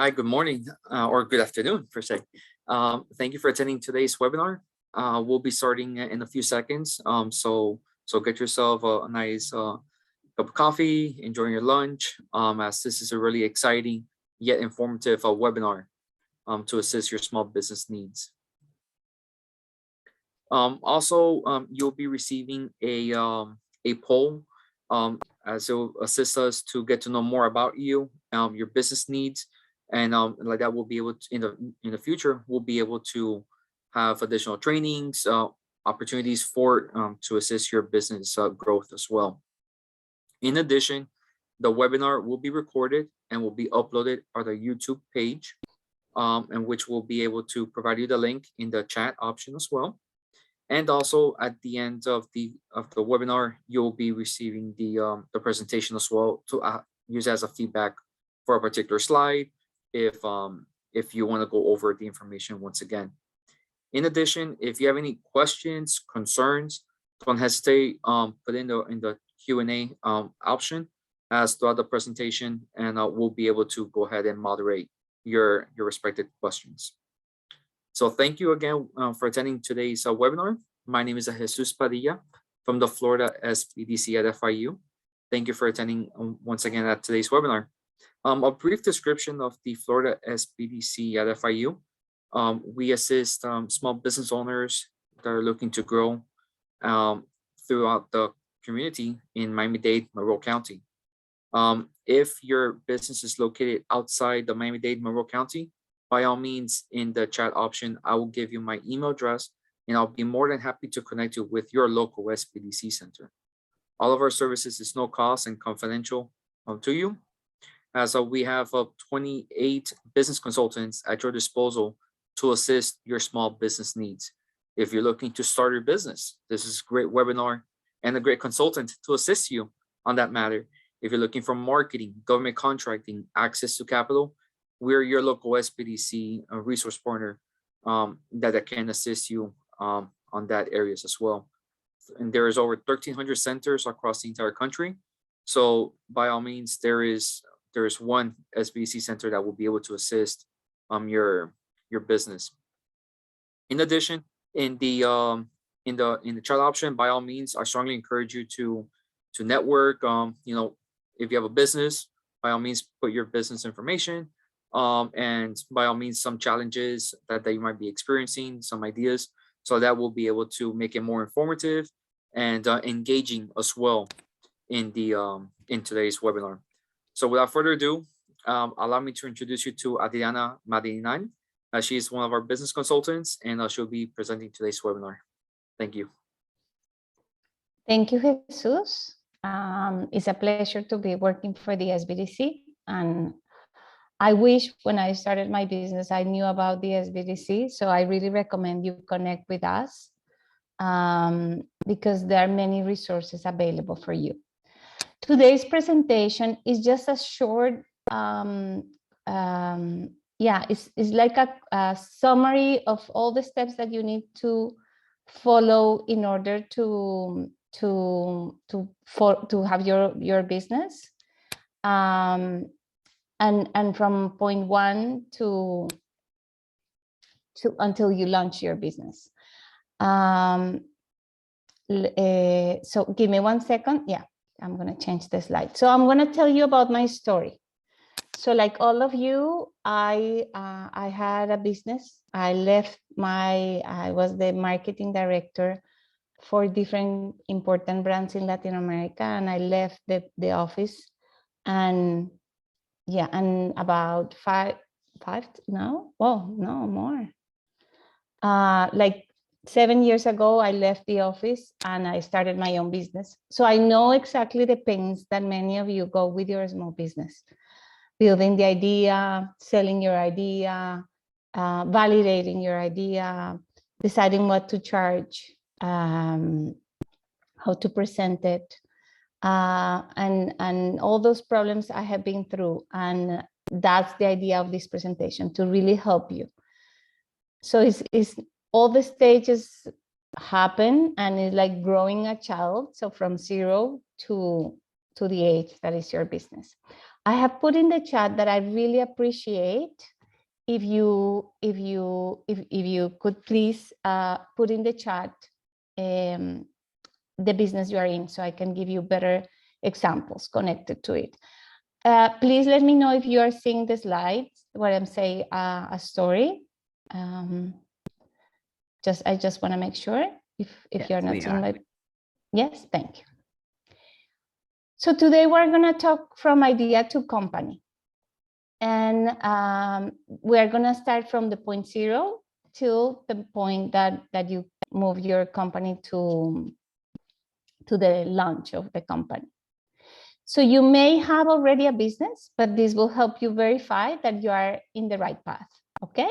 Hi, good morning or good afternoon per se. Thank you for attending today's webinar. We'll be starting in a few seconds. So get yourself a nice cup of coffee, enjoy your lunch, as this is a really exciting yet informative webinar to assist your small business needs. Also, you'll be receiving a poll as it will assist us to get to know more about you, your business needs, and like that we'll be able to in the future we'll be able to have additional trainings, opportunities for to assist your business growth as well. In addition, the webinar will be recorded and will be uploaded on the YouTube page, and which will be able to provide you the link in the chat option as well. And also at the end of the webinar, you'll be receiving the presentation as well to use as a feedback for a particular slide if you want to go over the information once again. In addition, if you have any questions, concerns, don't hesitate, put in the Q&A option as throughout the presentation, and we'll be able to go ahead and moderate your respective questions. So thank you again for attending today's webinar. My name is Jesus Padilla from the Florida SBDC at FIU. Thank you for attending once again at today's webinar. A brief description of the Florida SBDC at FIU. We assist small business owners that are looking to grow throughout the community in Miami-Dade, Monroe County. If your business is located outside the Miami-Dade, Monroe County, by all means, in the chat option, I will give you my email address, and I'll be more than happy to connect you with your local SBDC center. All of our services is no cost and confidential to you, as we have 28 business consultants at your disposal to assist your small business needs. If you're looking to start your business, this is a great webinar and a great consultant to assist you on that matter. If you're looking for marketing, government contracting, access to capital, we're your local SBDC resource partner that can assist you on that areas as well. And there is over 1,300 centers across the entire country. So by all means, there is one SBDC center that will be able to assist your business. In addition, in the chat option, by all means, I strongly encourage you to network. If you have a business, by all means, put your business information. And by all means, some challenges that you might be experiencing, some ideas, so that we'll be able to make it more informative and engaging as well in today's webinar. So without further ado, allow me to introduce you to Adriana Madininan. She is one of our business consultants, and she'll be presenting today's webinar. Thank you. Thank you, Jesus. It's a pleasure to be working for the SBDC, and I wish when I started my business, I knew about the SBDC. So I really recommend you connect with us because there are many resources available for you. Today's presentation is just a short, it's like a summary of all the steps that you need to follow in order to have your business. And from point one to until you launch your business. So give me 1 second. Yeah, I'm going to change the slide. So I'm going to tell you about my story. So like all of you, I had a business. I was the marketing director for different important brands in Latin America, and I left the office, and about five now. Oh, no more. Like 7 years ago, I left the office and I started my own business. So I know exactly the pains that many of you go with your small business. Building the idea, selling your idea, validating your idea, deciding what to charge, how to present it. And all those problems I have been through, and that's the idea of this presentation, to really help you. So it's all the stages happen, and it's like growing a child, so from 0 to the age that is your business. I have put in the chat that I really appreciate if you could please put in the chat the business you are in, so I can give you better examples connected to it. Please let me know if you are seeing the slides where I'm saying a story. I just want to make sure if Yes, you're not we seeing are. my, yes, thank you. So today we're going to talk from idea to company. And we're going to start from the point 0 till the point that you move your company to the launch of the company. So you may have already a business, but this will help you verify that you are in the right path, okay?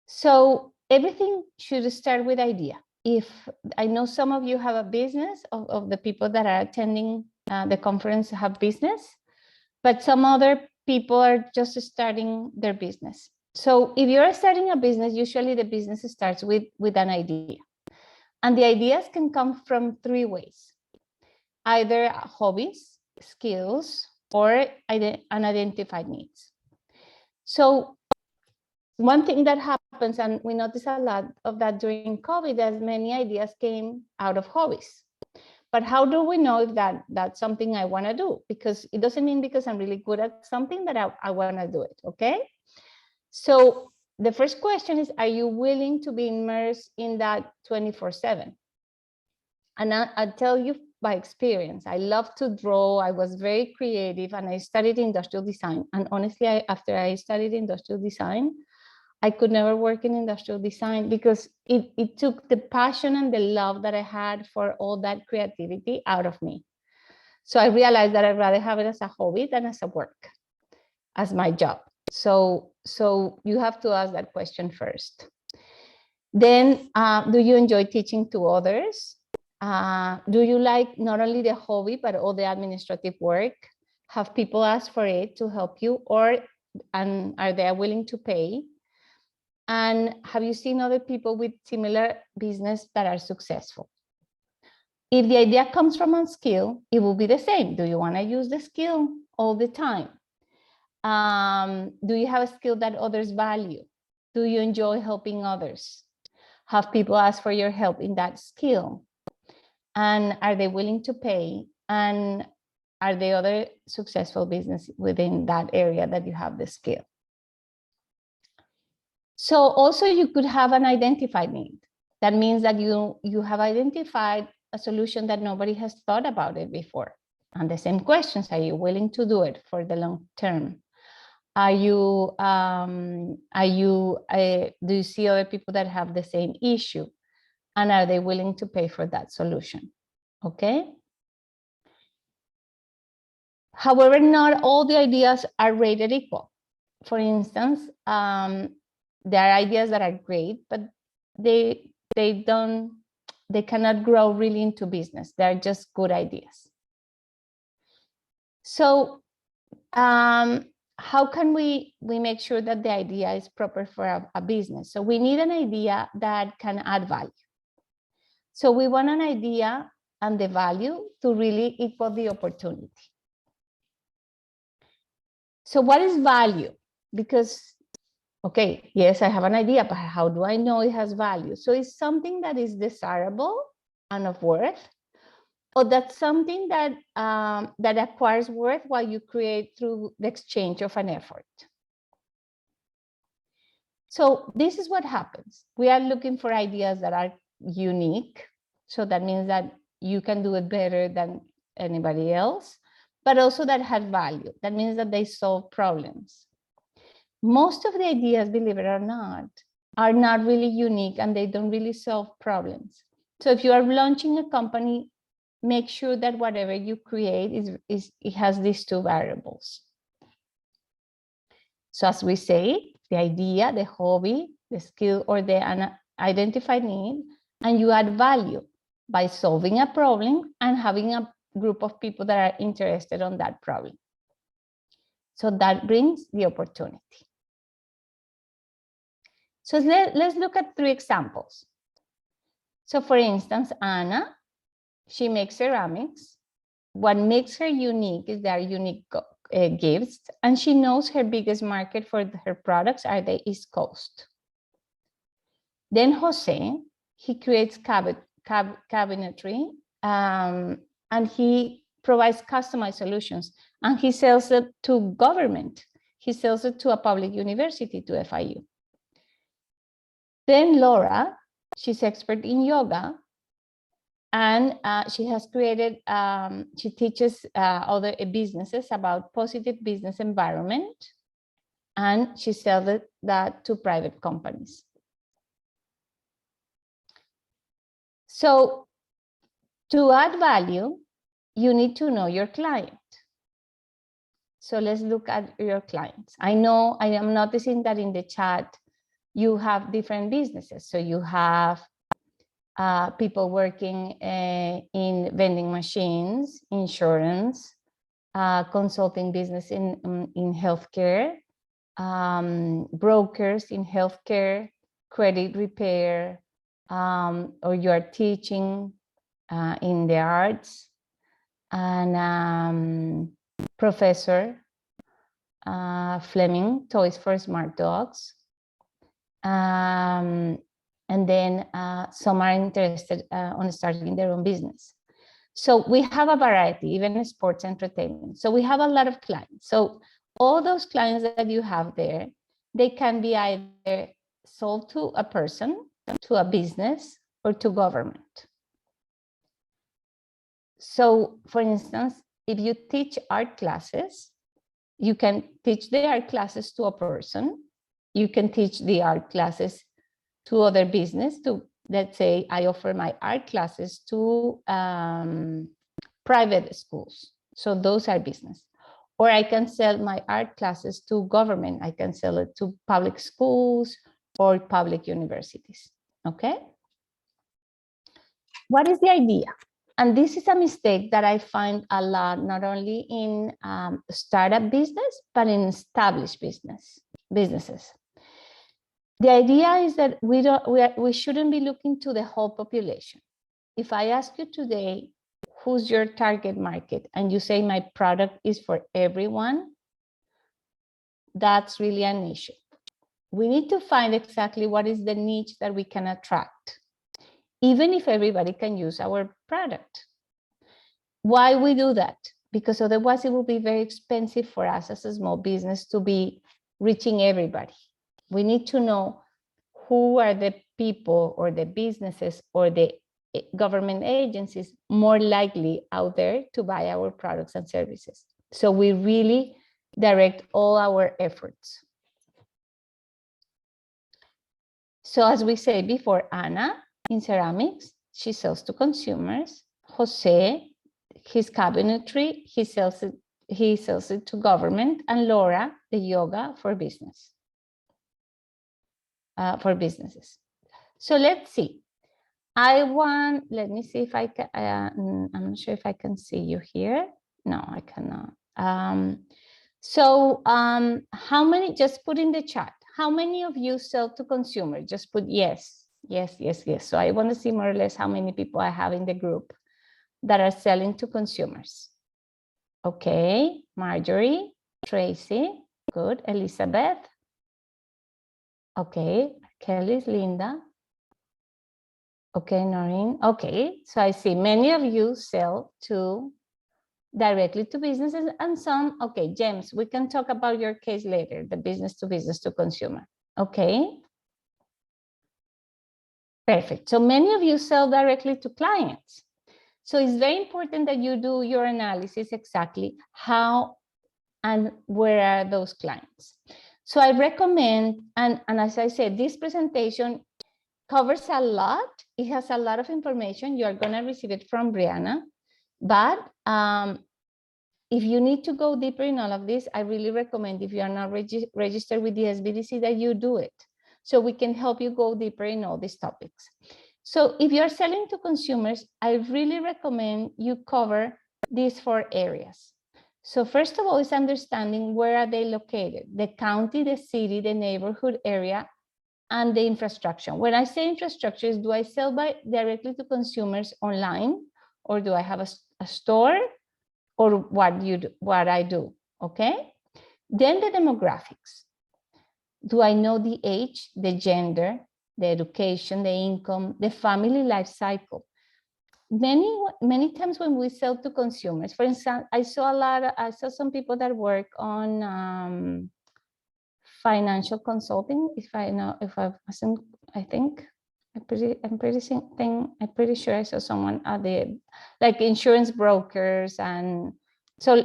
So everything should start with idea. If I know some of you have a business, of the people that are attending the conference have business, but some other people are just starting their business. So if you're starting a business, usually the business starts with an idea. And the ideas can come from 3 ways: either hobbies, skills, or unidentified needs. So one thing that happens, and we notice a lot of that during COVID, as many ideas came out of hobbies. But how do we know if that's something I want to do? Because it doesn't mean because I'm really good at something that I want to do it, okay? So the first question is, are you willing to be immersed in that 24/7? And I'll tell you by experience, I love to draw. I was very creative and I studied industrial design. And honestly, after I studied industrial design, I could never work in industrial design because it took the passion and the love that I had for all that creativity out of me. So I realized that I'd rather have it as a hobby than as a work, as my job. So you have to ask that question first. Then, do you enjoy teaching to others? Do you like not only the hobby, but all the administrative work? Have people ask for it to help you, and are they willing to pay? And have you seen other people with similar business that are successful? If the idea comes from a skill, it will be the same. Do you want to use the skill all the time? Do you have a skill that others value? Do you enjoy helping others? Have people ask for your help in that skill? And are they willing to pay? And are there other successful business within that area that you have the skill? So also you could have an identified need. That means that you have identified a solution that nobody has thought about it before. And the same questions, are you willing to do it for the long term? Do you see other people that have the same issue? And are they willing to pay for that solution? Okay. However, not all the ideas are rated equal. For instance, there are ideas that are great, but they cannot grow really into business. They're just good ideas. So how can we make sure that the idea is proper for a business? So we need an idea that can add value. So we want an idea and the value to really equal the opportunity. So what is value? Because, okay, yes, I have an idea, but how do I know it has value? So it's something that is desirable and of worth, or that's something that that acquires worth while you create through the exchange of an effort. So this is what happens. We are looking for ideas that are unique. So that means that you can do it better than anybody else, but also that have value. That means that they solve problems. Most of the ideas, believe it or not, are not really unique and they don't really solve problems. So if you are launching a company, make sure that whatever you create it has these 2 variables. So as we say, the idea, the hobby, the skill, or the unidentified need, and you add value by solving a problem and having a group of people that are interested on that problem. So that brings the opportunity. So let's look at 3 examples. So for instance, Anna, she makes ceramics what makes her unique is their unique gifts, and she knows her biggest market for her products are the East Coast. Then Jose, he creates cabinetry, and he provides customized solutions, and he sells it to government. He sells it to a public university, to FIU. Then Laura, she's expert in yoga, and she has created, she teaches other businesses about positive business environment, and she sells that to private companies. So to add value, you need to know your client. So let's look at your clients. I know I am noticing that in the chat, you have different businesses. So you have people working in vending machines, insurance, consulting business in healthcare, brokers in healthcare, credit repair, or you are teaching in the arts, and Professor Fleming, Toys for Smart Dogs. And then some are interested on starting their own business. So we have a variety, even sports entertainment. So we have a lot of clients. So all those clients that you have there, they can be either sold to a person, to a business, or to government. So for instance, if you teach art classes, you can teach the art classes to a person. You can teach the art classes to other business. To, let's say I offer my art classes to private schools. So those are business. Or I can sell my art classes to government. I can sell it to public schools or public universities. Okay. What is the idea? And this is a mistake that I find a lot, not only in startup business, but in established businesses. The idea is that we shouldn't be looking to the whole population. If I ask you today, who's your target market, and you say my product is for everyone, that's really an issue. We need to find exactly what is the niche that we can attract, even if everybody can use our product. Why we do that? Because otherwise it will be very expensive for us as a small business to be reaching everybody. We need to know who are the people or the businesses or the government agencies more likely out there to buy our products and services. So we really direct all our efforts. So as we said before, Anna in ceramics, she sells to consumers. Jose, his cabinetry, he sells it to government, and Laura, the yoga for business. For businesses. So let's see. Let me see if I can, I'm not sure if I can see you here. No, I cannot. How many, just put in the chat, how many of you sell to consumer? Just put yes, yes, yes, yes. So I want to see more or less how many people I have in the group that are selling to consumers. Okay, Marjorie, Tracy, good, Elizabeth. Okay, Kelly's, Linda. Okay, Noreen. Okay, so I see many of you sell directly to businesses, and some, okay, James, we can talk about your case later, the business to consumer. Okay. Perfect. So many of you sell directly to clients. So it's very important that you do your analysis exactly how and where are those clients. So I recommend, and as I said, this presentation covers a lot. It has a lot of information. You are going to receive it from Brianna. But if you need to go deeper in all of this, I really recommend, if you are not registered with the SBDC, that you do it. So we can help you go deeper in all these topics. So if you're selling to consumers, I really recommend you cover these 4 areas. So first of all is understanding where are they located, the county, the city, the neighborhood area, and the infrastructure. When I say infrastructure, is do I sell directly to consumers online, or do I have a store, or what I do, okay? Then the demographics. Do I know the age, the gender, the education, the income, the family life cycle? Many times when we sell to consumers, for instance, I saw some people that work on financial consulting. I think I'm pretty sure I saw someone at the like insurance brokers, and so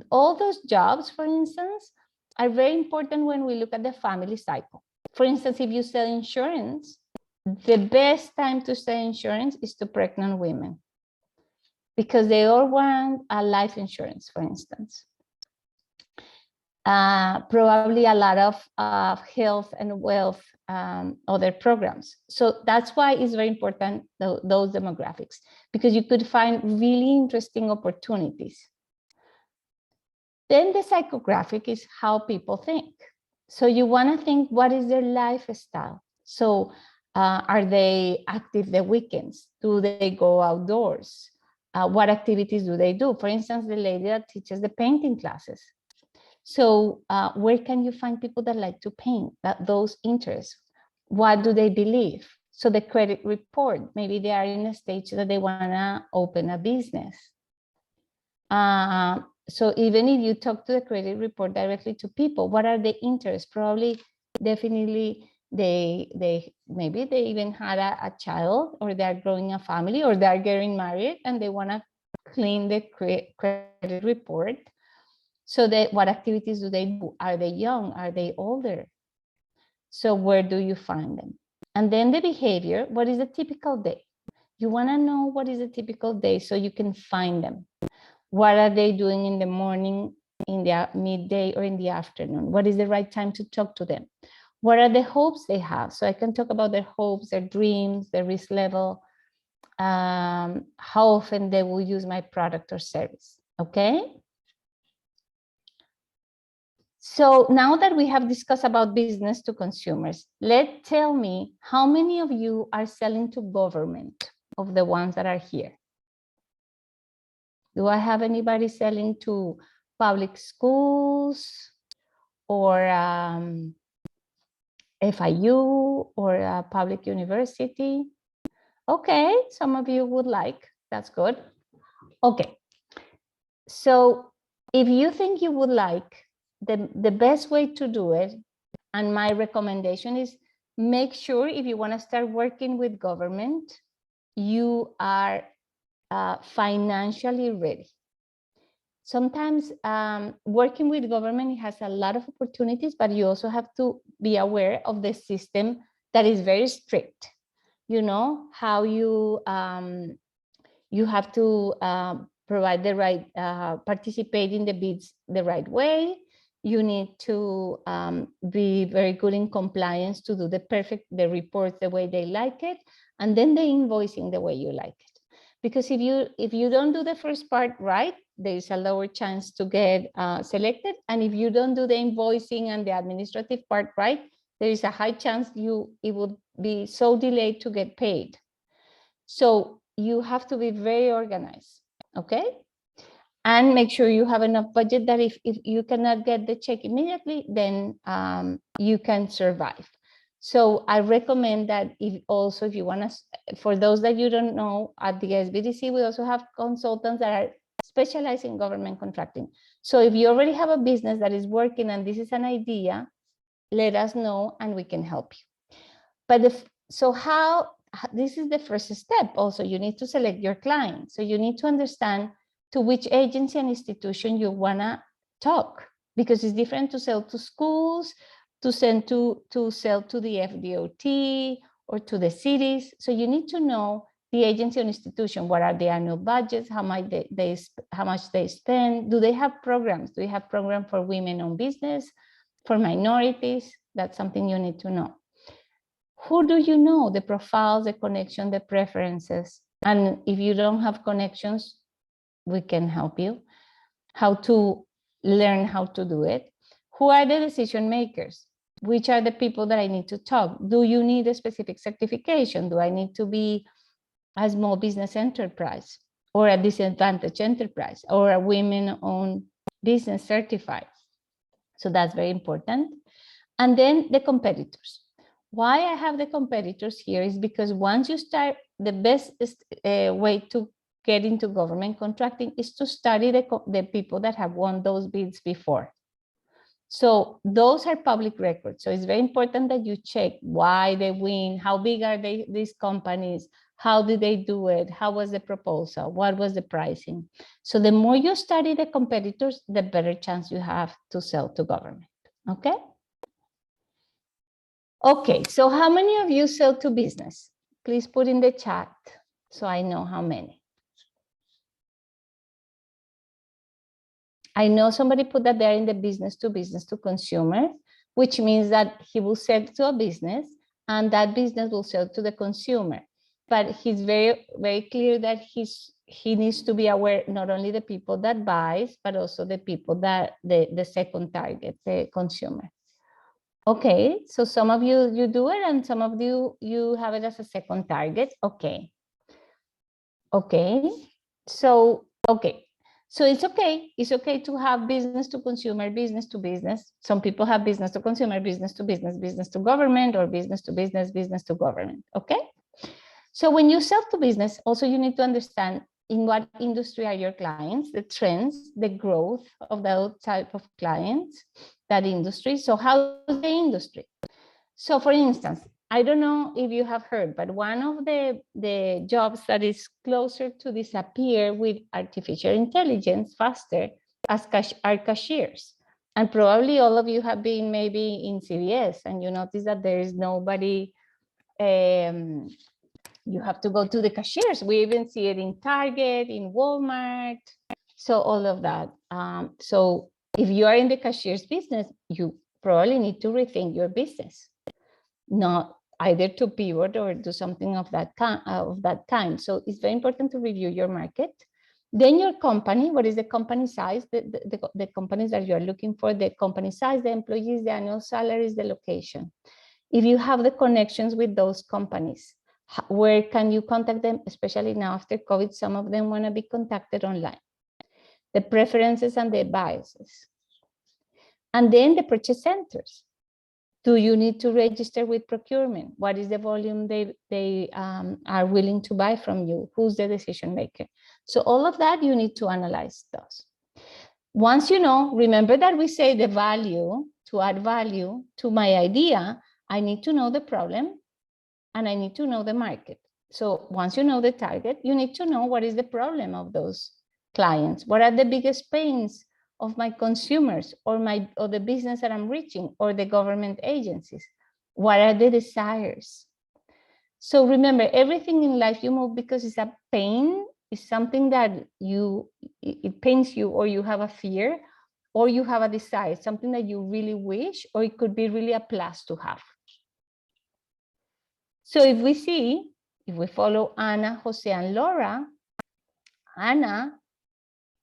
all those jobs, for instance, are very important when we look at the family cycle. For instance, if you sell insurance, the best time to sell insurance is to pregnant women, because they all want a life insurance, for instance. Probably a lot of health and wealth, other programs. So that's why it's very important, those demographics, because you could find really interesting opportunities. Then the psychographic is how people think. So you want to think, what is their lifestyle? So are they active the weekends? Do they go outdoors? What activities do they do? For instance, the lady that teaches the painting classes. So where can you find people that like to paint, those interests? What do they believe? So the credit report, maybe they are in a stage that they want to open a business. So even if you talk to the credit report directly to people, what are the interests? Probably, definitely, maybe they even had a child, or they're growing a family, or they're getting married, and they want to clean the credit report. So what activities do they do? Are they young? Are they older? So where do you find them? And then the behavior, what is a typical day? You want to know what is a typical day so you can find them. What are they doing in the morning, in the midday, or in the afternoon? What is the right time to talk to them? What are the hopes they have? So I can talk about their hopes, their dreams, their risk level, how often they will use my product or service, okay? So now that we have discussed about business to consumers, tell me how many of you are selling to government of the ones that are here? Do I have anybody selling to public schools or FIU or a public university? Okay, some of you would like, that's good. Okay, so if you think you would like, the best way to do it, and my recommendation is, make sure if you want to start working with government, you are financially ready. Sometimes working with government has a lot of opportunities, but you also have to be aware of the system that is very strict. You know, how you have to provide the right, participate in the bids the right way. You need to be very good in compliance to do the reports the way they like it, and then the invoicing the way you like it. Because if you don't do the first part right, there is a lower chance to get selected. And if you don't do the invoicing and the administrative part right, there is a high chance it would be so delayed to get paid. So you have to be very organized, okay? And make sure you have enough budget that if you cannot get the check immediately, then you can survive. So I recommend that if you want to, for those that you don't know, at the SBDC, we also have consultants that are specialized in government contracting. So if you already have a business that is working and this is an idea, let us know and we can help you. But this is the first step. Also, you need to select your client. So you need to understand to which agency and institution you wanna talk, because it's different to sell to schools, to sell to the FDOT or to the cities. So you need to know the agency or institution. What are the annual budgets? How much they spend? Do they have programs? Do they have program for women-owned business, for minorities? That's something you need to know. Who do you know? The profiles, the connection, the preferences. And if you don't have connections, we can help you. How to learn how to do it. Who are the decision makers? Which are the people that I need to talk? Do you need a specific certification? Do I need to be a small business enterprise? or a disadvantaged enterprise, or a women-owned business certified. So that's very important. And then the competitors. Why I have the competitors here is because once you start, the best way to get into government contracting is to study the people that have won those bids before. So those are public records. So it's very important that you check why they win, how big are these companies, how did they do it, how was the proposal, what was the pricing. So the more you study the competitors, the better chance you have to sell to government, okay? Okay, so how many of you sell to business? Please put in the chat so I know how many. I know somebody put that they're in the business to consumer, which means that he will sell to a business and that business will sell to the consumer. But he's very, very clear that he needs to be aware not only the people that buys, but also the people that the second target, the consumer. Okay, so some of you do it and some of you have it as a second target. Okay. Okay, so okay. So it's okay to have business to consumer, business to business. Some people have business to consumer, business to business, business to government, or business to business, business to government, okay? So when you sell to business, also you need to understand in what industry are your clients, the trends, the growth of that type of clients, that industry. So how is the industry? So for instance, I don't know if you have heard, but one of the jobs that is closer to disappear with artificial intelligence faster are cashiers. And probably all of you have been maybe in CVS and you notice that there is nobody, you have to go to the cashiers. We even see it in Target, in Walmart, so all of that. So if you are in the cashier's business, you probably need to rethink your business. Not either to pivot or do something of that kind. So it's very important to review your market. Then your company, what is the company size, the companies that you're looking for, the company size, the employees, the annual salaries, the location. If you have the connections with those companies, where can you contact them? Especially now after COVID, some of them want to be contacted online. The preferences and the biases. And then the purchase centers. Do you need to register with procurement? What is the volume they are willing to buy from you? Who's the decision maker? So all of that you need to analyze those. Once you know, remember that we say the value, to add value to my idea, I need to know the problem and I need to know the market. So once you know the target, you need to know what is the problem of those clients. What are the biggest pains of my consumers or the business that I'm reaching or the government agencies? What are the desires? So remember, everything in life you move because it's a pain, is something that it pains you, or you have a fear, or you have a desire, something that you really wish, or it could be really a plus to have. So if we follow Anna, Jose, and Laura, Anna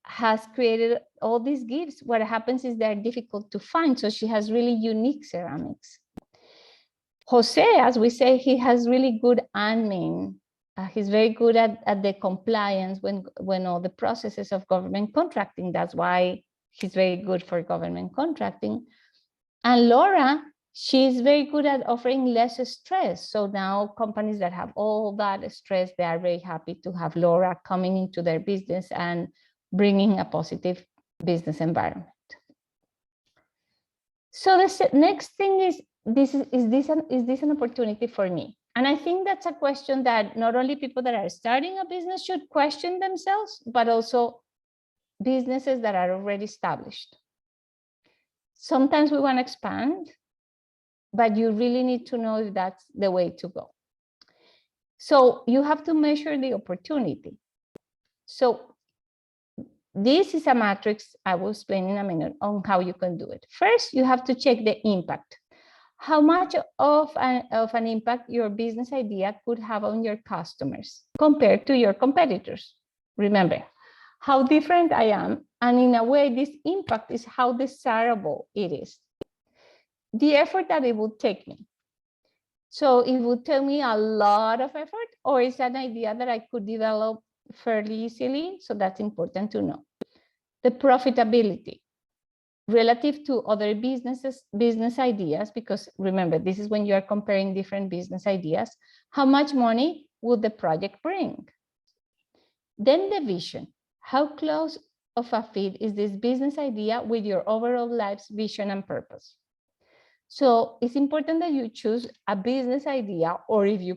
has created all these gifts. What happens is they're difficult to find. So she has really unique ceramics. Jose, as we say, he has really good admin. He's very good at the compliance when all the processes of government contracting. That's why he's very good for government contracting. And Laura, she's very good at offering less stress. So now companies that have all that stress, they are very happy to have Laura coming into their business and bringing a positive business environment. So the next thing is this an opportunity for me? And I think that's a question that not only people that are starting a business should question themselves, but also businesses that are already established. Sometimes we want to expand, but you really need to know if that's the way to go. So you have to measure the opportunity. So this is a matrix I will explain in a minute on how you can do it. First, you have to check the impact. How much of an impact your business idea could have on your customers compared to your competitors. Remember how different I am, and in a way, this impact is how desirable it is. The effort that it will take me. So it would take me a lot of effort, or is an idea that I could develop fairly easily, so that's important to know. The profitability relative to other business ideas, because remember, this is when you are comparing different business ideas. How much money would the project bring? Then the vision. How close of a fit is this business idea with your overall life's vision and purpose? So it's important that you choose a business idea, or if you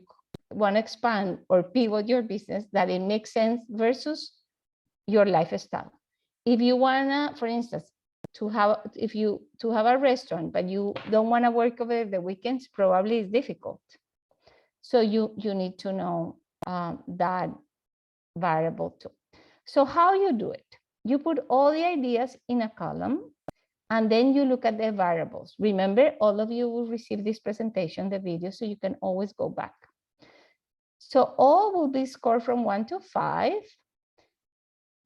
want to expand or pivot your business, that it makes sense versus your lifestyle. If you wanna, for instance, to have a restaurant, but you don't want to work over the weekends, probably it's difficult. So you need to know that variable too. So how you do it? You put all the ideas in a column, and then you look at the variables. Remember, all of you will receive this presentation, the video, so you can always go back. So all will be scored from 1 to 5.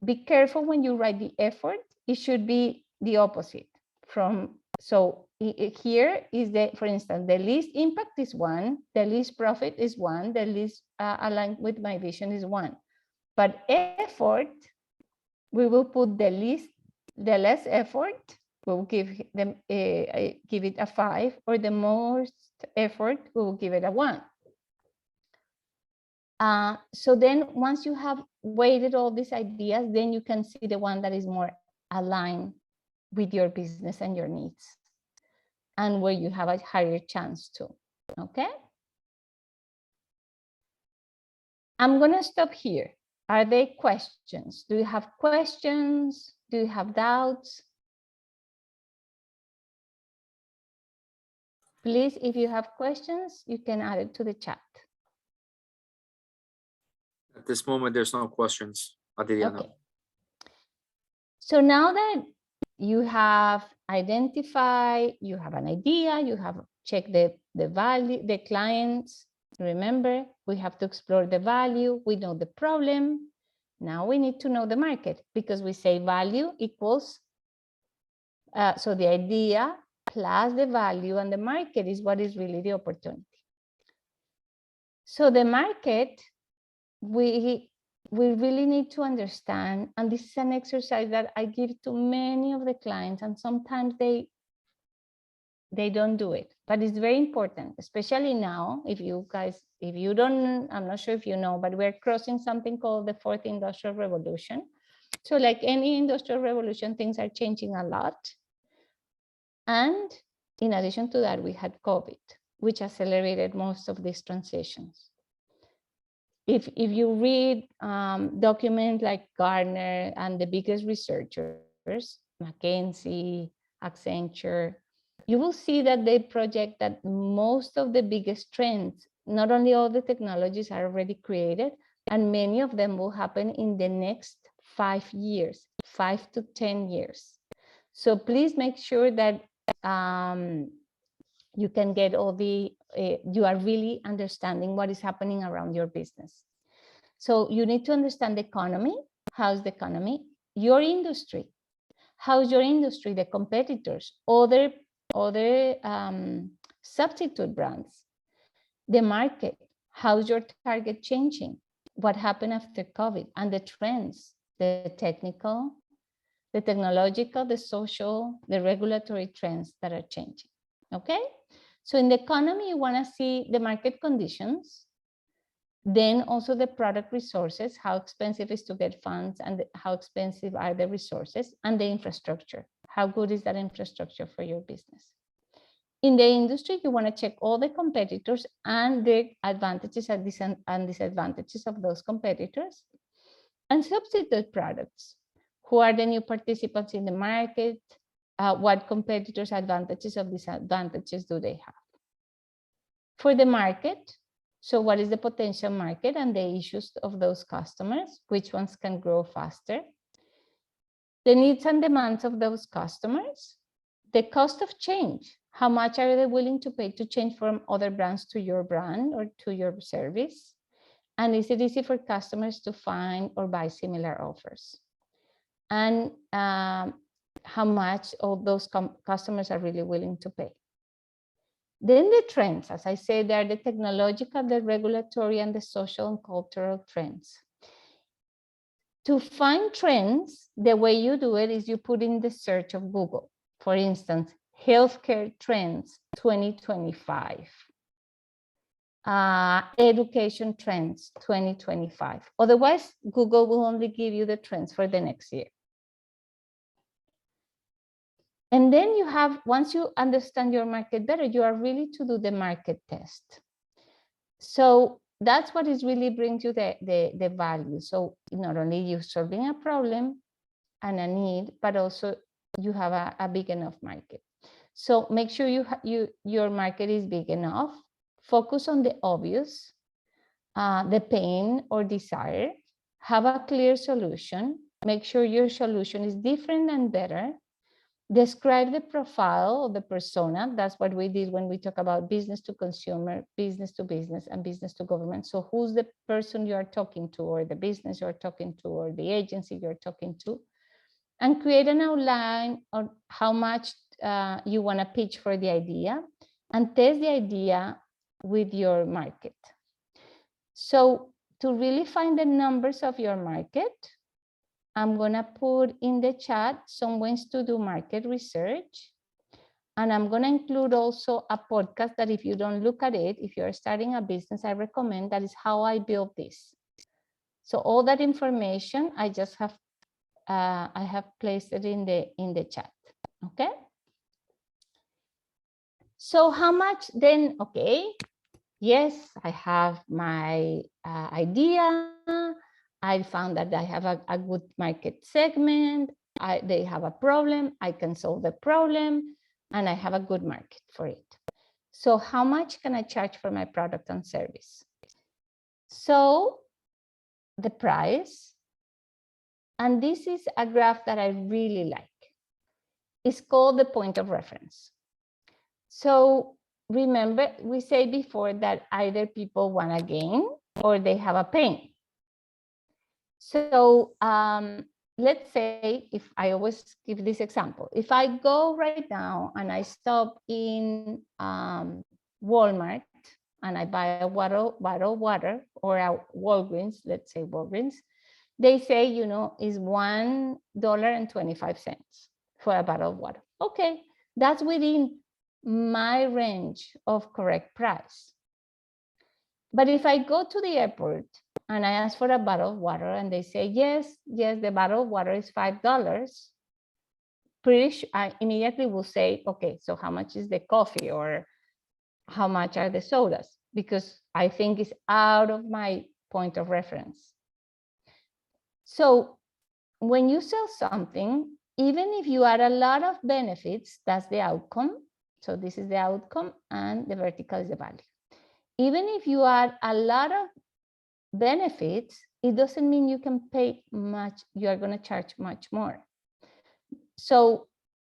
Be careful when you write the effort. It should be the opposite. So here is for instance, the least impact is 1, the least profit is 1, the least aligned with my vision is 1. But effort, we will put the less effort, we'll give it a 5, or the most effort, we will give it a 1. So then once you have weighted all these ideas, then you can see the one that is more aligned with your business and your needs, and where you have a higher chance to, okay? I'm gonna stop here. Are there questions? Do you have questions? Do you have doubts? Please, if you have questions, you can add it to the chat. At this moment, there's no questions, Adriana. Okay. So now that you have identified, you have an idea, you have checked the value, the clients. Remember, we have to explore the value. We know the problem. Now we need to know the market, because we say value equals, so the idea plus the value, and the market is what is really the opportunity. So the market, we really need to understand, and this is an exercise that I give to many of the clients, and sometimes they don't do it, but it's very important, especially now. If you don't, I'm not sure if you know, but we're crossing something called the 4th industrial revolution. So like any industrial revolution, things are changing a lot. And in addition to that, we had COVID, which accelerated most of these transitions. If you read documents like Gartner and the biggest researchers, McKinsey, Accenture, you will see that they project that most of the biggest trends, not only all the technologies are already created, and many of them will happen in the next 5 years, 5 to 10 years. So please make sure that you can get all you are really understanding what is happening around your business. So you need to understand the economy. How's the economy? Your industry. How's your industry? The competitors, other substitute brands. The market. How's your target changing? What happened after COVID? And the trends, the technical, the technological, the social, the regulatory trends that are changing. Okay? So in the economy, you want to see the market conditions, then also the product resources, how expensive is to get funds, and how expensive are the resources, and the infrastructure. How good is that infrastructure for your business? In the industry, you want to check all the competitors and the advantages and disadvantages of those competitors, and substitute products. Who are the new participants in the market? What competitors' advantages or disadvantages do they have? For the market, so what is the potential market and the issues of those customers? Which ones can grow faster? The needs and demands of those customers. The cost of change. How much are they willing to pay to change from other brands to your brand or to your service? And is it easy for customers to find or buy similar offers? And how much all those customers are really willing to pay. Then the trends, as I said, they are the technological, the regulatory, and the social and cultural trends. To find trends, the way you do it is you put in the search of Google. For instance, healthcare trends 2025. Education trends 2025. Otherwise, Google will only give you the trends for the next year. And then you have, once you understand your market better, you are really to do the market test. So that's what is really brings you the value. So not only you're solving a problem and a need, but also you have a big enough market. So make sure your market is big enough. Focus on the obvious, the pain or desire. Have a clear solution. Make sure your solution is different and better. Describe the profile of the persona. That's what we did when we talk about business to consumer, business to business, and business to government. So who's the person you are talking to, or the business you're talking to, or the agency you're talking to? And create an outline on how much you want to pitch for the idea, and test the idea with your market. So to really find the numbers of your market, I'm going to put in the chat some ways to do market research. And I'm going to include also a podcast that if you don't look at it, if you're starting a business, I recommend. That is how I built this. So all that information, I just have I have placed it in the chat. Okay. So how much then? Okay. Yes, I have my idea. I found that I have a good market segment. They have a problem. I can solve the problem, and I have a good market for it. So how much can I charge for my product and service? So the price, and this is a graph that I really like. It's called the point of reference. So remember, we said before that either people want to gain or they have a pain. So let's say, if I always give this example, if I go right now and I stop in Walmart and I buy a bottle of water, or a Walgreens, let's say Walgreens, they say, you know, is $1.25 for a bottle of water. Okay, that's within my range of correct price. But if I go to the airport and I ask for a bottle of water and they say, yes, the bottle of water is $5, pretty sure I immediately will say, okay, so how much is the coffee, or how much are the sodas? Because I think it's out of my point of reference. So when you sell something, even if you add a lot of benefits, that's the outcome. So this is the outcome, and the vertical is the value. Even if you add a lot of benefits, it doesn't mean you can pay much. You are going to charge much more. So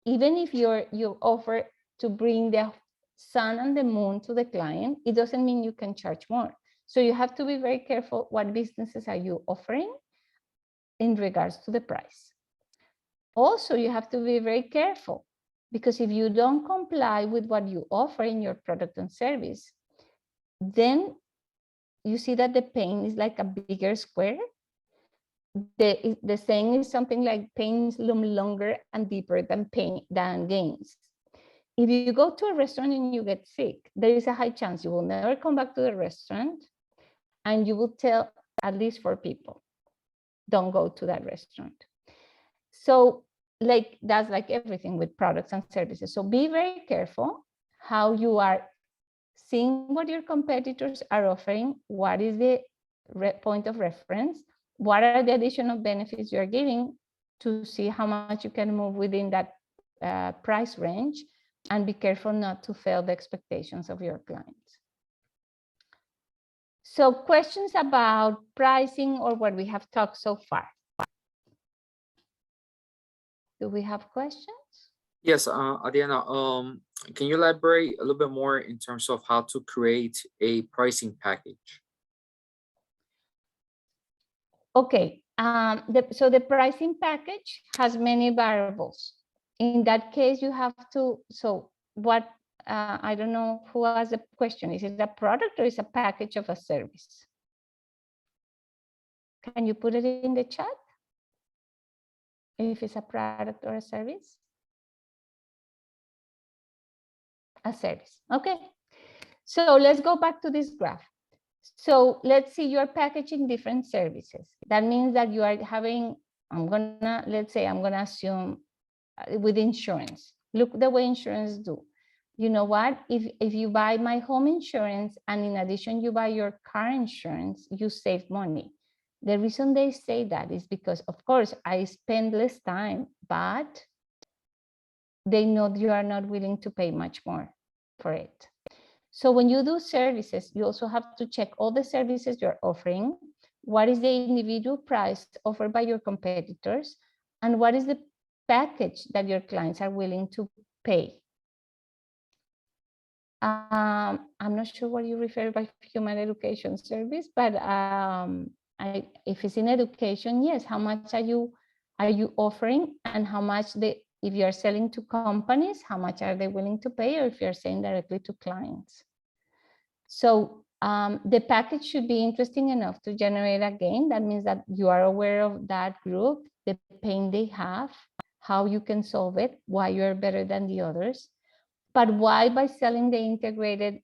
even if you offer to bring the sun and the moon to the client, it doesn't mean you can charge more. So you have to be very careful what businesses are you offering in regards to the price. Also, you have to be very careful, because if you don't comply with what you offer in your product and service, then you see that the pain is like a bigger square. The saying is something like pains loom longer and deeper than gains. If you go to a restaurant and you get sick, there is a high chance you will never come back to the restaurant, and you will tell at least 4 people, don't go to that restaurant. So like that's like everything with products and services. So be very careful how you are seeing what your competitors are offering, what is the point of reference, what are the additional benefits you're giving, to see how much you can move within that price range, and be careful not to fail the expectations of your clients. So questions about pricing or what we have talked so far? Do we have questions? Yes, Adriana, can you elaborate a little bit more in terms of how to create a pricing package? Okay, so the pricing package has many variables. In that case, you have to, so what, I don't know who has a question. Is it a product or is a package of a service? Can you put it in the chat? if it's a product or a service? A service. Okay. So let's go back to this graph. So let's see, you're packaging different services. That means that you are having, let's say I'm gonna assume with insurance. Look the way insurance do. You know what? If you buy my home insurance and in addition you buy your car insurance, you save money. The reason they say that is because, of course, I spend less time, but they know you are not willing to pay much more for it. So when you do services, you also have to check all the services you're offering. What is the individual price offered by your competitors? And what is the package that your clients are willing to pay? I'm not sure what you refer by human education service, but if it's in education, yes, how much are you offering, and how much if you're selling to companies, how much are they willing to pay, or if you're selling directly to clients. So the package should be interesting enough to generate a gain. That means that you are aware of that group, the pain they have, how you can solve it, why you're better than the others. But why, by selling the integrated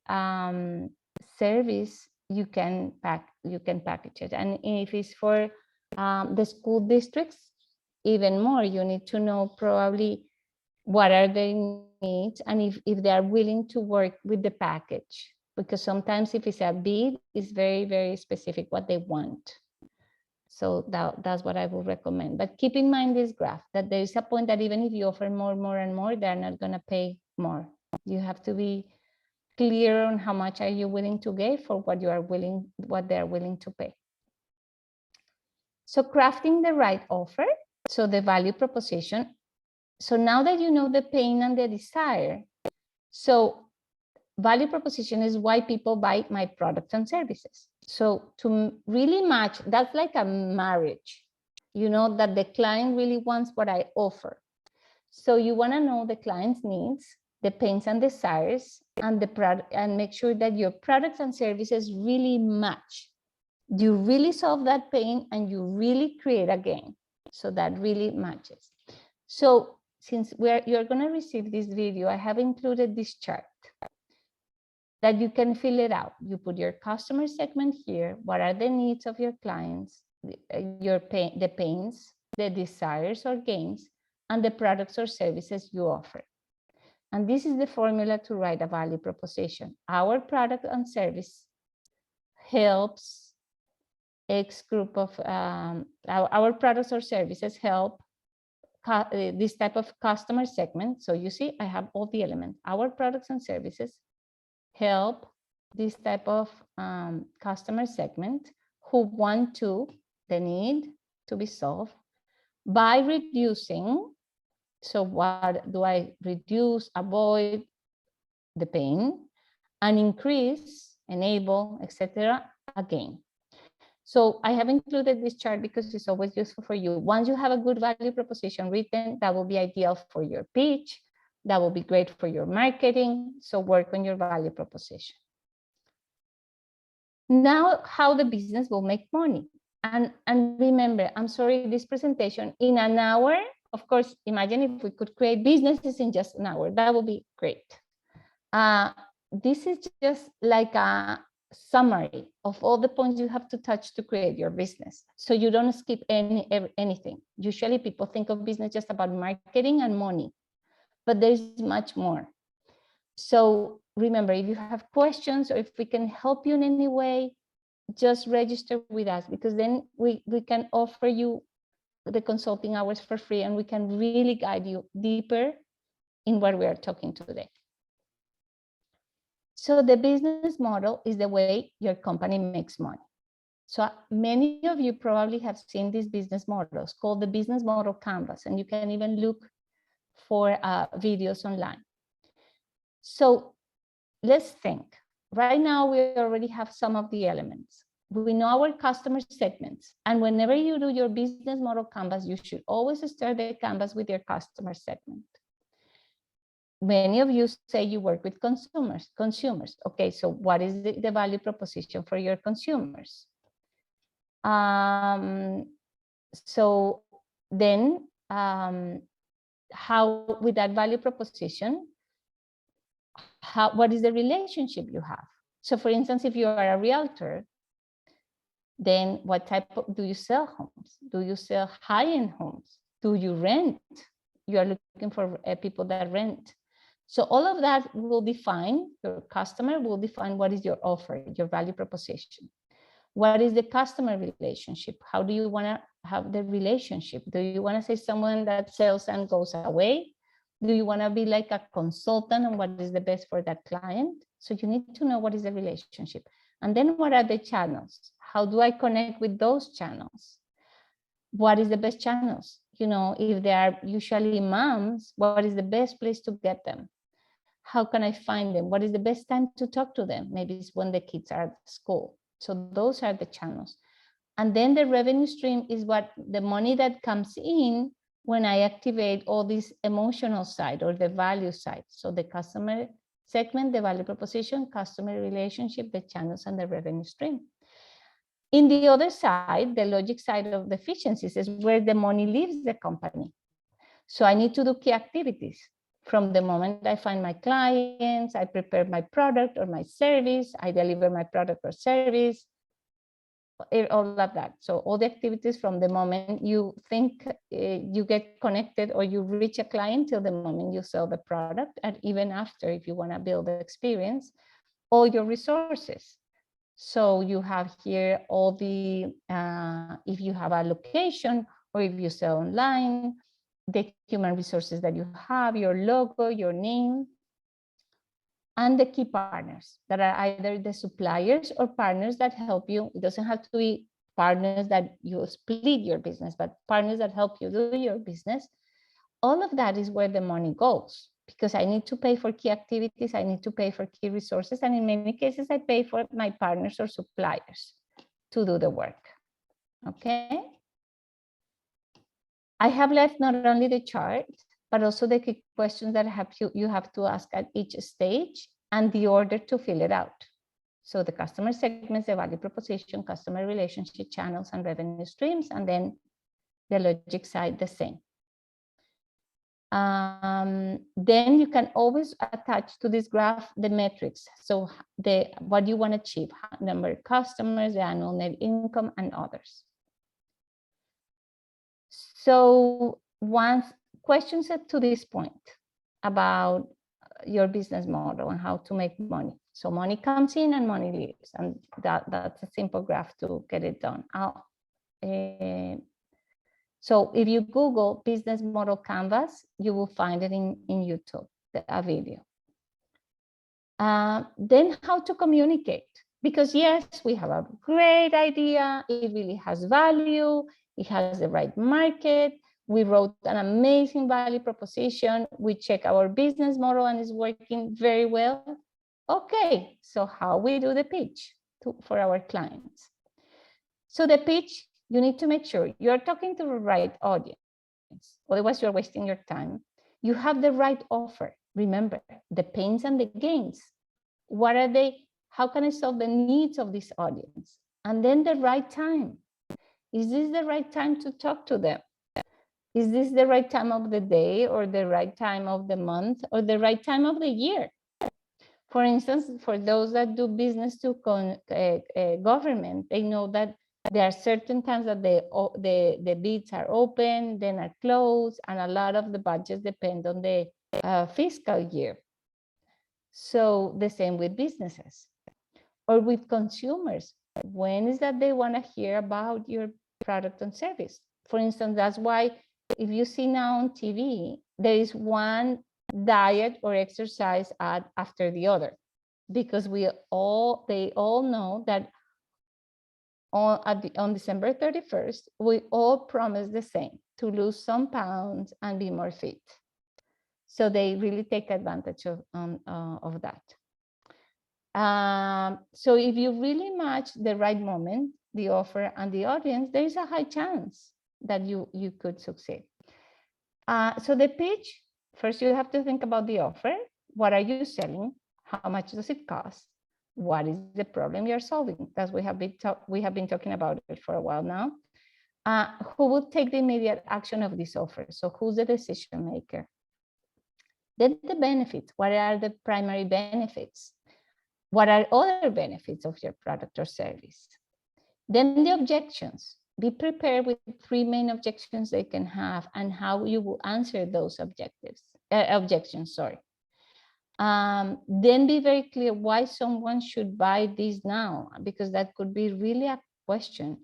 service, you can package it. And if it's for the school districts, even more, you need to know probably what are their needs and if they are willing to work with the package. Because sometimes if it's a bid, it's very, very specific what they want. So that's what I would recommend. But keep in mind this graph, that there is a point that even if you offer more and more, they're not going to pay more. You have to be clear on how much are you willing to give for what they're willing to pay. So crafting the right offer, so the value proposition. So now that you know the pain and the desire, so value proposition is why people buy my products and services. So to really match, that's like a marriage, you know, that the client really wants what I offer. So you want to know the client's needs, the pains and desires, and the product, and make sure that your products and services really match. You really solve that pain and you really create a gain. So that really matches. So since you're going to receive this video, I have included this chart that you can fill it out. You put your customer segment here. What are the needs of your clients, the pains, the desires or gains, and the products or services you offer. And this is the formula to write a value proposition. Our product and service helps X group of, our products or services help this type of customer segment. So you see, I have all the elements. Our products and services help this type of customer segment who want the need to be solved by reducing. So what do I reduce, avoid the pain, and increase, enable, etc. again. So I have included this chart because it's always useful for you. Once you have a good value proposition written, that will be ideal for your pitch. That will be great for your marketing. So work on your value proposition. Now, how the business will make money. And remember, I'm sorry, this presentation in an hour, of course, imagine if we could create businesses in just an hour, that would be great. This is just like a summary of all the points you have to touch to create your business. So you don't skip anything. Usually people think of business just about marketing and money, but there's much more. So remember, if you have questions or if we can help you in any way, just register with us, because then we can offer you the consulting hours for free and we can really guide you deeper in what we are talking today. So the business model is the way your company makes money. So many of you probably have seen these business models called the business model canvas, and you can even look for videos online. So let's think. Right now, we already have some of the elements. We know our customer segments. And whenever you do your business model canvas, you should always start the canvas with your customer segment. Many of you say you work with consumers. Okay, so what is the value proposition for your consumers? So then how with that value proposition, what is the relationship you have? So for instance, if you are a realtor, then what type of, do you sell homes? Do you sell high-end homes? Do you rent? You are looking for people that rent. So all of that will define, your customer will define what is your offer, your value proposition. What is the customer relationship? How do you want to have the relationship? Do you want to say someone that sells and goes away? Do you want to be like a consultant on what is the best for that client? So you need to know what is the relationship. And then what are the channels? How do I connect with those channels? What is the best channels? You know, if they are usually moms, what is the best place to get them? How can I find them? What is the best time to talk to them? Maybe it's when the kids are at school. So those are the channels. And then the revenue stream is what the money that comes in when I activate all this emotional side or the value side. So the customer segment, the value proposition, customer relationship, the channels, and the revenue stream. In the other side, the logic side of the efficiencies is where the money leaves the company. So I need to do key activities. From the moment I find my clients, I prepare my product or my service, I deliver my product or service, all of that. So all the activities from the moment you think you get connected or you reach a client till the moment you sell the product, and even after, if you want to build the experience, all your resources. So you have here all the, if you have a location or if you sell online, the human resources that you have, your logo, your name, and the key partners that are either the suppliers or partners that help you. It doesn't have to be partners that you split your business, but partners that help you do your business. All of that is where the money goes, because I need to pay for key activities, I need to pay for key resources, and in many cases, I pay for my partners or suppliers to do the work. Okay. I have left not only the chart, but also the key questions that you have to ask at each stage and the order to fill it out. So the customer segments, the value proposition, customer relationship channels, and revenue streams, and then the logic side the same. Then you can always attach to this graph the metrics. So what you want to achieve, number of customers, the annual net income, and others. So once questions up to this point about your business model and how to make money. So money comes in and money leaves, and that's a simple graph to get it done. So if you Google business model canvas, you will find it in YouTube, a video. Then how to communicate, because yes, we have a great idea, it really has value, it has the right market, we wrote an amazing value proposition, we check our business model and it's working very well. Okay, so how we do the pitch for our clients? So the pitch, you need to make sure you're talking to the right audience, otherwise you're wasting your time. You have the right offer. Remember, the pains and the gains. What are they? How can I solve the needs of this audience? And then the right time. Is this the right time to talk to them? Is this the right time of the day, or the right time of the month, or the right time of the year? For instance, for those that do business to government, they know that there are certain times that the bids are open, then are closed, and a lot of the budgets depend on the fiscal year. So the same with businesses or with consumers. When is that they want to hear about your product and service? For instance, that's why if you see now on TV, there is one diet or exercise ad after the other, because they all know that on December 31st, we all promise the same, to lose some pounds and be more fit. So they really take advantage of that. So if you really match the right moment, the offer and the audience, there is a high chance that you could succeed. So the pitch, first you have to think about the offer. What are you selling? How much does it cost? What is the problem you're solving? That's we have been talking about it for a while now. Who would take the immediate action of this offer? So who's the decision maker? Then the benefits. What are the primary benefits? What are other benefits of your product or service? Then the objections. Be prepared with 3 main objections they can have and how you will answer those objections. Then be very clear why someone should buy this now, because that could be really a question.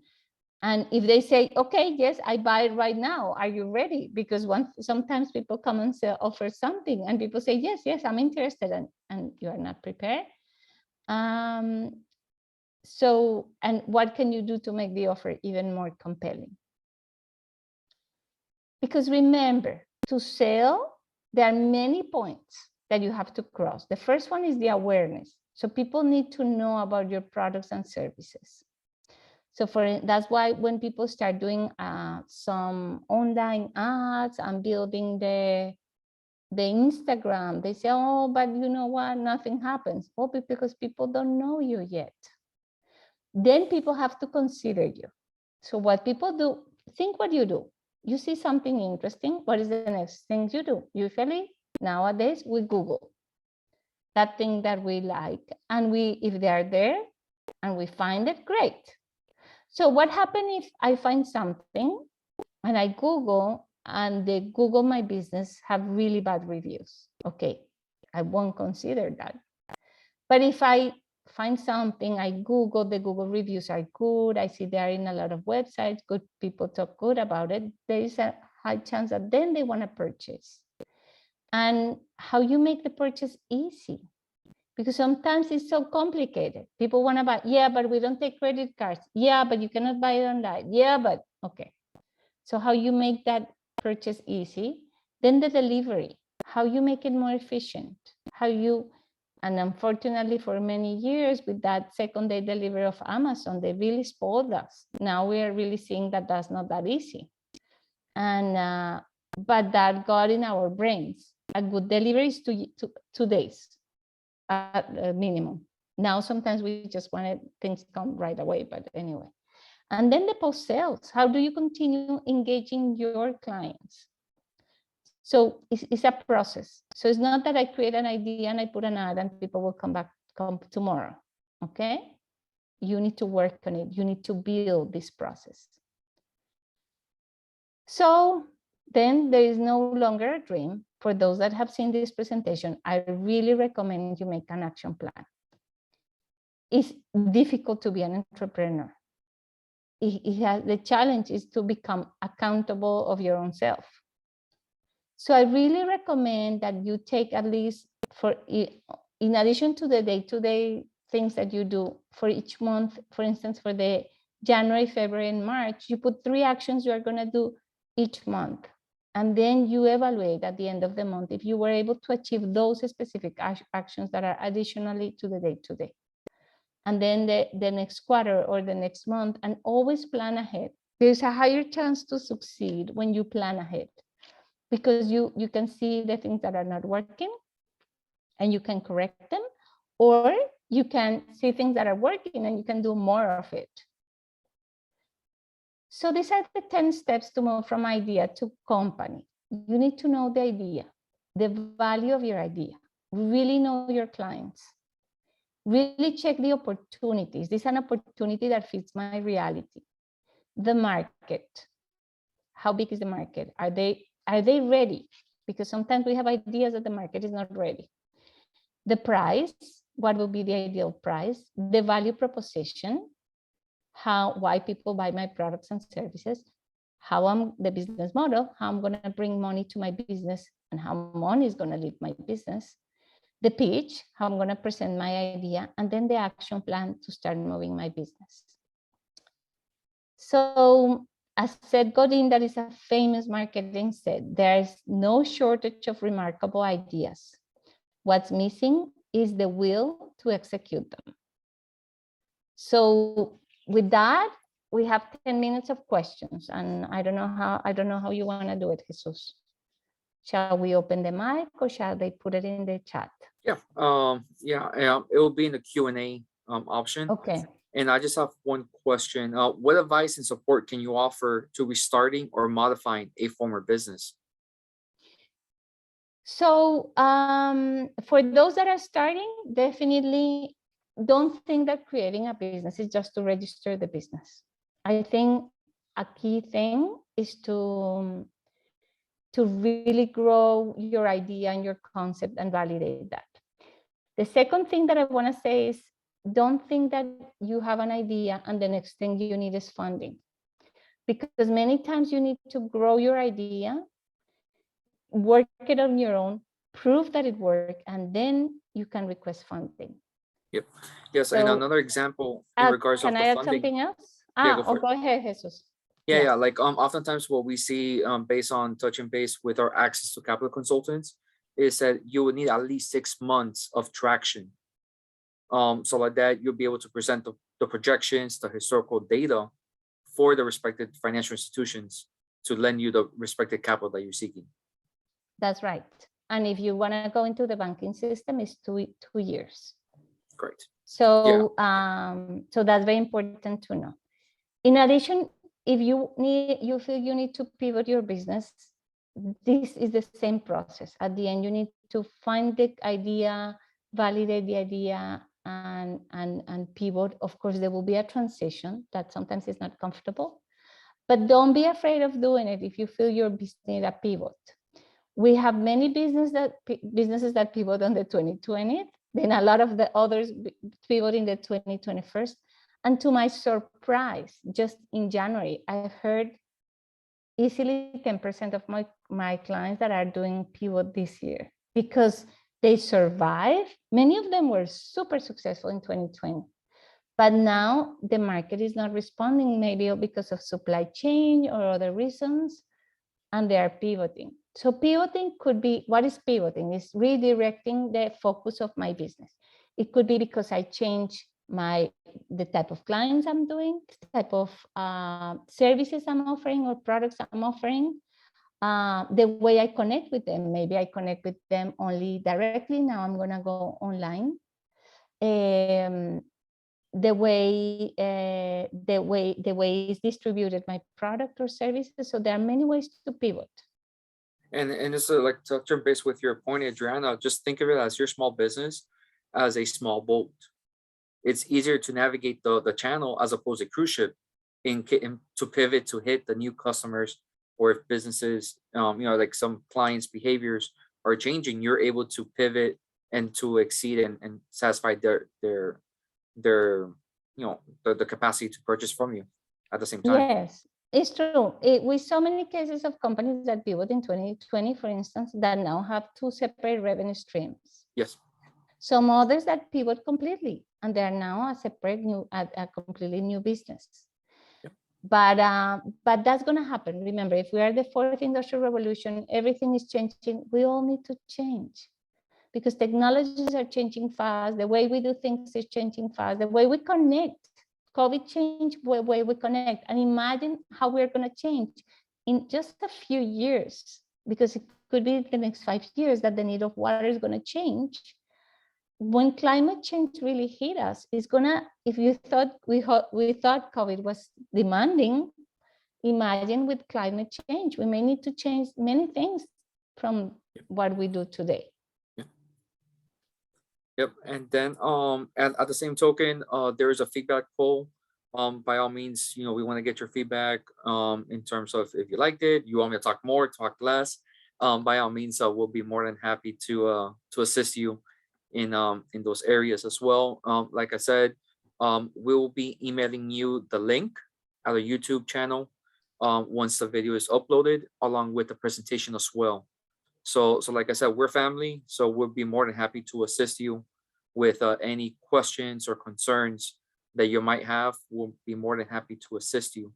And if they say, okay, yes, I buy it right now, are you ready? Because sometimes people come and offer something and people say, yes, I'm interested, and you are not prepared. So, and what can you do to make the offer even more compelling? Because remember, to sell, there are many points that you have to cross. The first one is the awareness. So people need to know about your products and services. So that's why when people start doing some online ads and building the Instagram, they say, oh, but you know what, nothing happens. Oh, because people don't know you yet. Then people have to consider you. So what people do, think what you do. You see something interesting, what is the next thing you do? Usually, nowadays, we Google that thing that we like, and if they are there and we find it, great. So what happens if I find something and I Google and the Google My Business have really bad reviews? Okay, I won't consider that. But if I find something, I Google, the Google reviews are good, I see they're in a lot of websites, good people talk good about it, there is a high chance that then they want to purchase. And how you make the purchase easy? Because sometimes it's so complicated. People want to buy, yeah, but we don't take credit cards. Yeah, but you cannot buy it online. Yeah, but okay. So how you make that purchase easy? Then the delivery, how you make it more efficient, and unfortunately for many years with that second day delivery of Amazon, they really spoiled us. Now we are really seeing that that's not that easy. And, but that got in our brains. A good delivery is 2 days at a minimum. Now, sometimes we just want things come right away, but anyway. And then the post sales, how do you continue engaging your clients? So it's a process. So it's not that I create an idea and I put an ad and people will come tomorrow, okay? You need to work on it. You need to build this process. So then there is no longer a dream. For those that have seen this presentation, I really recommend you make an action plan. It's difficult to be an entrepreneur. The challenge is to become accountable of your own self. So I really recommend that you take at least in addition to the day-to-day things that you do for each month, for instance, for the January, February, and March, you put 3 actions you are going to do each month. And then you evaluate at the end of the month if you were able to achieve those specific actions that are additionally to the day-to-day. And then the next quarter or the next month, and always plan ahead. There's a higher chance to succeed when you plan ahead, because you can see the things that are not working and you can correct them, or you can see things that are working and you can do more of it. So these are the 10 steps to move from idea to company. You need to know the idea, the value of your idea, really know your clients, really check the opportunities. This is an opportunity that fits my reality. The market, how big is the market? Are they ready? Because sometimes we have ideas that the market is not ready. The price, what will be the ideal price? The value proposition, why people buy my products and services, the business model, how I'm going to bring money to my business and how money is going to lead my business. The pitch, how I'm going to present my idea, and then the action plan to start moving my business. So as Seth Godin, that is a famous marketing said, there's no shortage of remarkable ideas. What's missing is the will to execute them. So with that, we have 10 minutes of questions, and I don't know how you want to do it, Jesus. Shall we open the mic or shall they put it in the chat? Yeah, it will be in the Q&A option. Okay. And I just have one question. What advice and support can you offer to restarting or modifying a former business? So for those that are starting, definitely don't think that creating a business is just to register the business. I think a key thing is to really grow your idea and your concept and validate that. The second thing that I want to say is don't think that you have an idea and the next thing you need is funding. Because many times you need to grow your idea, work it on your own, prove that it worked, and then you can request funding. Yep. Yes. And So another example in regards can of the I add funding. something else? Yeah, go Oh, for it. go ahead, Jesus. Yeah, Yes. yeah. Like oftentimes what we see based on touching base with our access to capital consultants is that you would need at least 6 months of traction. So like that, you'll be able to present the projections, the historical data for the respected financial institutions to lend you the respected capital that you're seeking. That's right. And if you want to go into the banking system, it's 2 years. Great. So, so that's very important to know. In addition, if you feel you need to pivot your business, this is the same process. At the end, you need to find the idea, validate the idea, and pivot. Of course, there will be a transition that sometimes is not comfortable, but don't be afraid of doing it if you feel your business needs a pivot. We have many businesses that pivot on the 2020, then a lot of the others pivot in the 2021. And to my surprise, just in January, I've heard easily 10% of my clients that are doing pivot this year because they survived. Many of them were super successful in 2020. But now the market is not responding, maybe because of supply chain or other reasons, and they are pivoting. So pivoting could be, what is pivoting? It's redirecting the focus of my business. It could be because I change the type of clients I'm doing, the type of services I'm offering or products I'm offering, the way I connect with them. Maybe I connect with them only directly. Now I'm gonna go online. The way is distributed my product or services. So there are many ways to pivot. And it's like to turn base with your point, Adriana, just think of it as your small business as a small boat. It's easier to navigate the channel as opposed to cruise ship in to pivot to hit the new customers, or if businesses, like some clients' behaviors are changing, you're able to pivot and to exceed and satisfy their the capacity to purchase from you at the same time. Yes, it's true. We saw many cases of companies that pivot in 2020, for instance, that now have two separate revenue streams. Yes. Some others that pivot completely, and they are now a completely new business. Yep. But that's going to happen. Remember, if we are the fourth industrial revolution, everything is changing. We all need to change because technologies are changing fast. The way we do things is changing fast. The way we connect, COVID changed the way we connect. And imagine how we're going to change in just a few years, because it could be the next 5 years that the need of water is going to change. When climate change really hit us, it's gonna, if you thought we thought COVID was demanding, imagine with climate change, we may need to change many things from what we do today. Yep. And then at the same token, there is a feedback poll. By all means, we want to get your feedback in terms of if you liked it, you want me to talk more, talk less. By all means, we'll be more than happy to assist you in those areas as well. Like I said, we'll be emailing you the link at our YouTube channel once the video is uploaded, along with the presentation as well. So like I said, we're family, so we'll be more than happy to assist you with any questions or concerns that you might have. We'll be more than happy to assist you.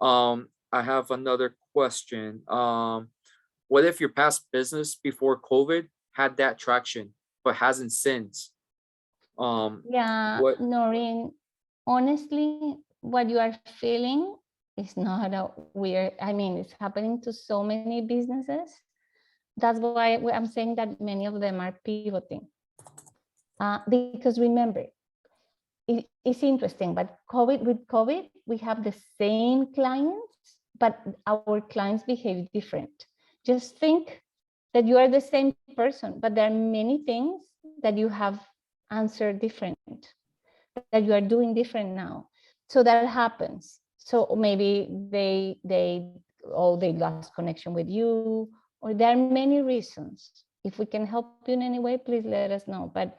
I have another question. What if your past business before COVID had that traction but hasn't since? Yeah, What? Noreen, honestly, what you are feeling is not a weird, I mean, it's happening to so many businesses. That's why I'm saying that many of them are pivoting. Because remember, it's interesting, but with COVID, we have the same clients, but our clients behave different. Just think that you are the same person, but there are many things that you have answered different, that you are doing different now. So that happens. So maybe they lost connection with you, or there are many reasons. If we can help you in any way, please let us know. But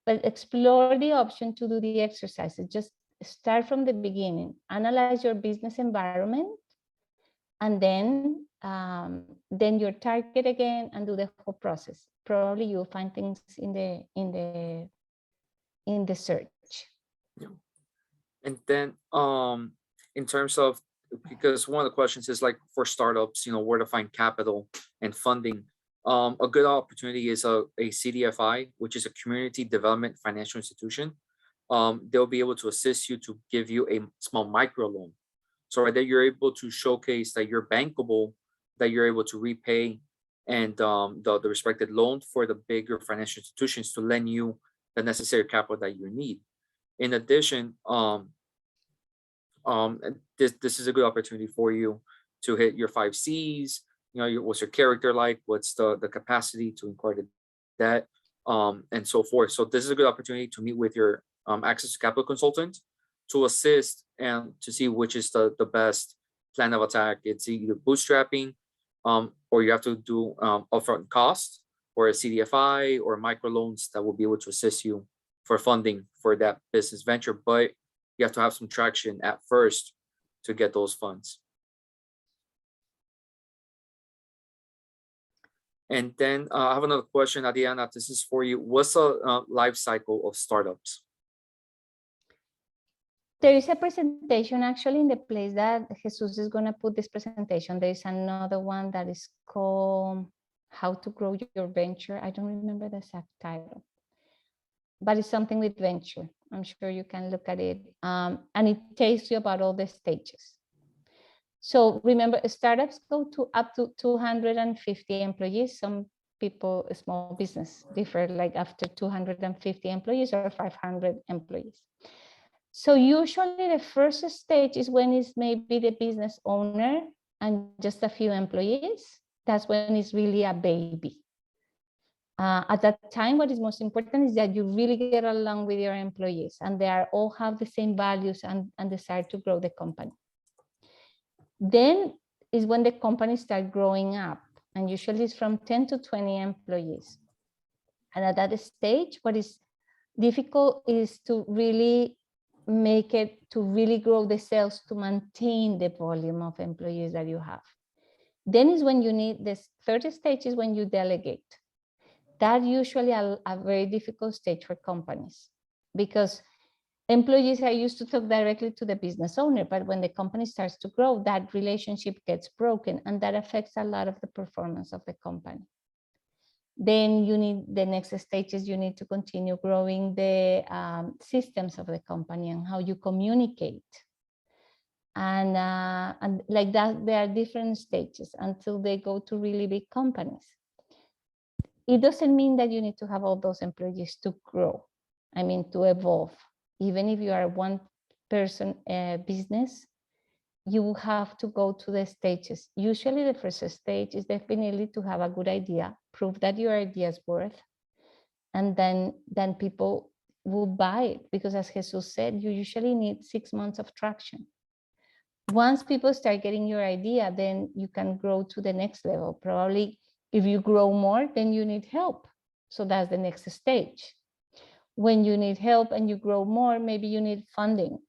explore the option to do the exercises. Just start from the beginning, analyze your business environment, and then your target again, and do the whole process. Probably you'll find things in the search. Yeah. And then in terms of, because one of the questions is like for startups, where to find capital and funding. A good opportunity is a CDFI, which is a community development financial institution. They'll be able to assist you to give you a small micro loan. So right there, you're able to showcase that you're bankable, that you're able to repay, and the respected loan for the bigger financial institutions to lend you the necessary capital that you need. In addition, this is a good opportunity for you to hit your 5 C's. What's your character like? What's the capacity to incur the debt, and so forth. So this is a good opportunity to meet with your access to capital consultant to assist and to see which is the best plan of attack. It's either bootstrapping, or you have to do upfront costs, or a CDFI or microloans that will be able to assist you for funding for that business venture. But you have to have some traction at first to get those funds. And then I have another question, Adriana. This is for you. What's the life cycle of startups? There is a presentation actually in the place that Jesus is going to put this presentation. There is another one that is called How to Grow Your Venture. I don't remember the exact title, but it's something with venture. I'm sure you can look at it. And it tells you about all the stages. So remember, startups go to up to 250 employees. Some people, small business, differ, like after 250 employees or 500 employees. So usually the first stage is when it's maybe the business owner and just a few employees. That's when it's really a baby. At that time, what is most important is that you really get along with your employees and they all have the same values and desire to grow the company. Then is when the company starts growing up, and usually it's from 10 to 20 employees. And at that stage, what is difficult is to really make it, to really grow the sales, to maintain the volume of employees that you have. Then is when you need, this third stage is when you delegate. That usually a very difficult stage for companies, because employees are used to talk directly to the business owner, but when the company starts to grow, that relationship gets broken, and that affects a lot of the performance of the company. Then you need, the next stage is you need to continue growing the systems of the company and how you communicate. And like that, there are different stages until they go to really big companies. It doesn't mean that you need to have all those employees to grow. I mean, to evolve. Even if you are one person business, you have to go to the stages. Usually the first stage is definitely to have a good idea, prove that your idea is worth, and then people will buy it, because as Jesus said, you usually need 6 months of traction. Once people start getting your idea, then you can grow to the next level. Probably if you grow more, then you need help. So that's the next stage. When you need help and you grow more, maybe you need funding.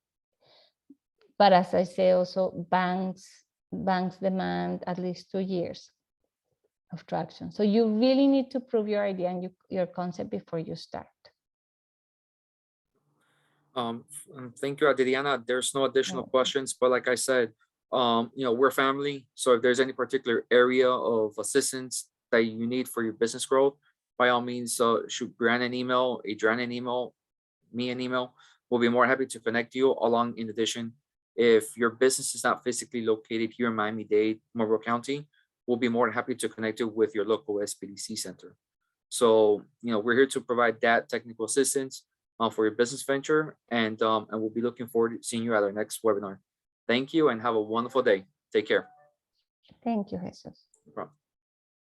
But as I say, also banks demand at least 2 years of traction. So you really need to prove your idea and your concept before you start. Thank you, Adriana. There's no additional questions, but like I said, we're family. So if there's any particular area of assistance that you need for your business growth, by all means, shoot Brian an email, Adriana an email, me an email. We'll be more happy to connect you. Along, in addition, if your business is not physically located here in Miami-Dade, Marlborough County, we'll be more than happy to connect you with your local SBDC center. So, we're here to provide that technical assistance. for your business venture, and we'll be looking forward to seeing you at our next webinar. Thank you and have a wonderful day. Take care. Thank you, Jesus. No problem.